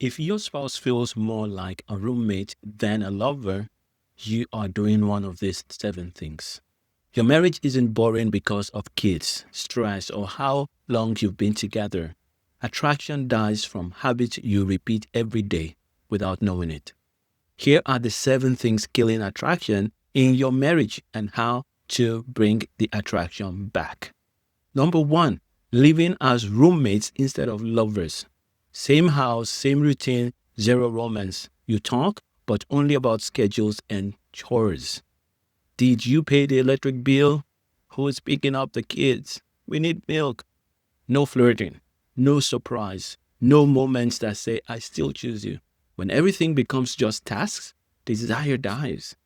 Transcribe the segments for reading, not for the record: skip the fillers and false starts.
If your spouse feels more like a roommate than a lover, you are doing one of these 7 things. Your marriage isn't boring because of kids, stress, or how long you've been together. Attraction dies from habits you repeat every day without knowing it. Here are the 7 things killing attraction in your marriage and how to bring the attraction back. Number 1, living as roommates instead of lovers. Same house, same routine, zero romance. You talk, but only about schedules and chores. Did you pay the electric bill? Who's picking up the kids? We need milk. No flirting, no surprise, no moments that say, I still choose you. When everything becomes just tasks, desire dies.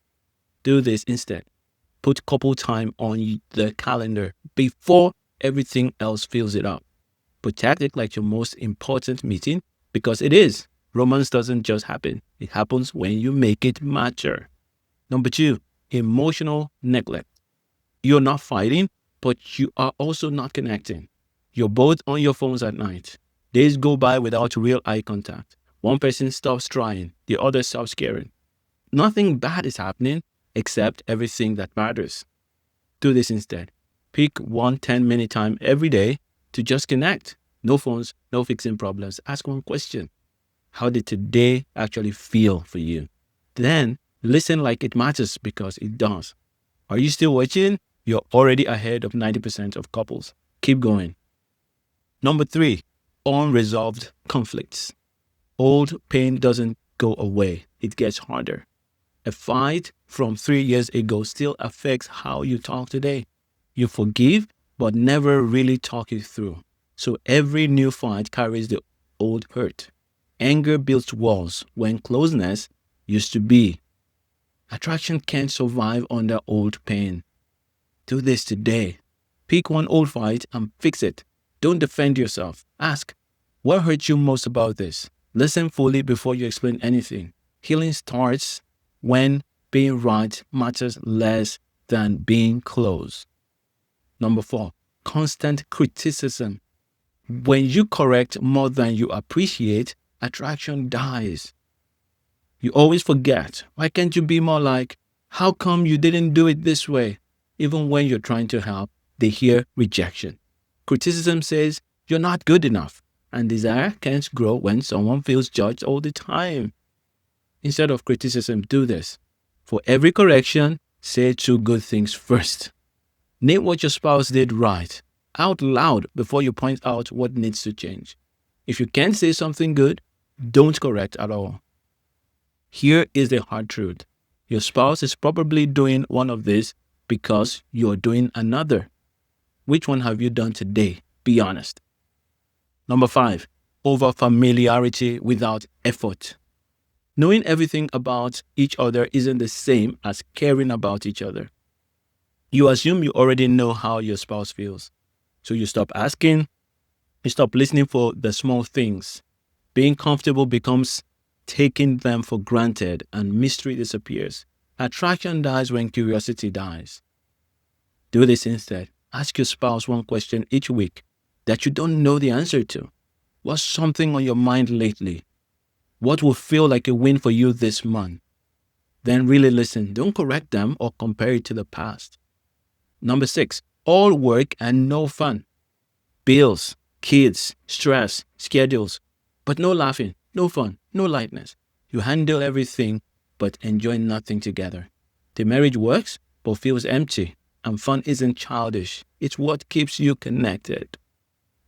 Do this instead. Put couple time on the calendar before everything else fills it up. Protect it like your most important meeting because it is. Romance doesn't just happen. It happens when you make it matter. Number 2, emotional neglect. You're not fighting, but you are also not connecting. You're both on your phones at night. Days go by without real eye contact. One person stops trying, the other stops caring. Nothing bad is happening except everything that matters. Do this instead. Pick one 10-minute time every day to just connect. No phones, no fixing problems. Ask one question. How did today actually feel for you? Then listen like it matters because it does. Are you still watching? You're already ahead of 90% of couples. Keep going. Number 3, unresolved conflicts. Old pain doesn't go away. It gets harder. A fight from 3 years ago still affects how you talk today. You forgive, but never really talk it through. So every new fight carries the old hurt. Anger builds walls when closeness used to be. Attraction can't survive under old pain. Do this today. Pick one old fight and fix it. Don't defend yourself. Ask, what hurt you most about this? Listen fully before you explain anything. Healing starts when being right matters less than being close. Number 4, constant criticism. When you correct more than you appreciate, attraction dies. You always forget. Why can't you be more like, how come you didn't do it this way? Even when you're trying to help, they hear rejection. Criticism says you're not good enough, and desire can't grow when someone feels judged all the time. Instead of criticism, do this. For every correction, say 2 good things first. Name what your spouse did right out loud before you point out what needs to change. If you can't say something good, don't correct at all. Here is the hard truth. Your spouse is probably doing one of these because you're doing another. Which one have you done today? Be honest. Number 5, overfamiliarity without effort. Knowing everything about each other isn't the same as caring about each other. You assume you already know how your spouse feels. So you stop asking, you stop listening for the small things. Being comfortable becomes taking them for granted and mystery disappears. Attraction dies when curiosity dies. Do this instead. Ask your spouse one question each week that you don't know the answer to. What's something on your mind lately? What will feel like a win for you this month? Then really listen. Don't correct them or compare it to the past. Number 6, all work and no fun. Bills, kids, stress, schedules, but no laughing, no fun, no lightness. You handle everything but enjoy nothing together. The marriage works but feels empty, and fun isn't childish. It's what keeps you connected.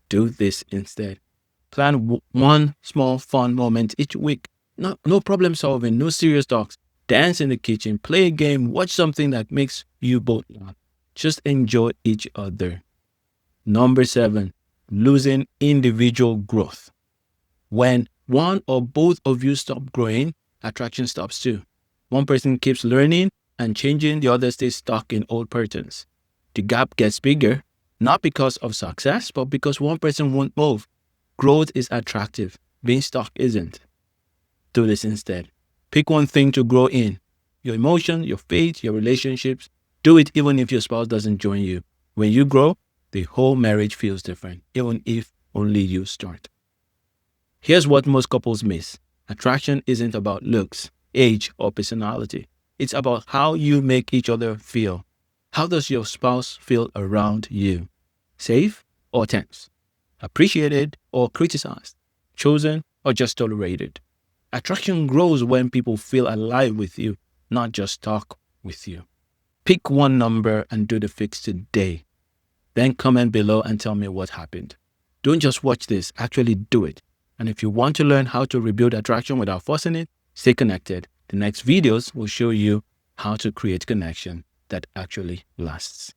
Do this instead. Plan one small fun moment each week. No problem solving, no serious talks. Dance in the kitchen, play a game, watch something that makes you both laugh. Just enjoy each other. Number 7, losing individual growth. When one or both of you stop growing, attraction stops too. One person keeps learning and changing, the other stays stuck in old patterns. The gap gets bigger, not because of success, but because one person won't move. Growth is attractive. Being stuck isn't. Do this instead. Pick one thing to grow in. Your emotion, your faith, your relationships. Do it even if your spouse doesn't join you. When you grow, the whole marriage feels different, even if only you start. Here's what most couples miss. Attraction isn't about looks, age, or personality. It's about how you make each other feel. How does your spouse feel around you? Safe or tense? Appreciated or criticized? Chosen or just tolerated? Attraction grows when people feel alive with you, not just talk with you. Pick one number and do the fix today. Then comment below and tell me what happened. Don't just watch this, actually do it. And if you want to learn how to rebuild attraction without forcing it, stay connected. The next videos will show you how to create connection that actually lasts.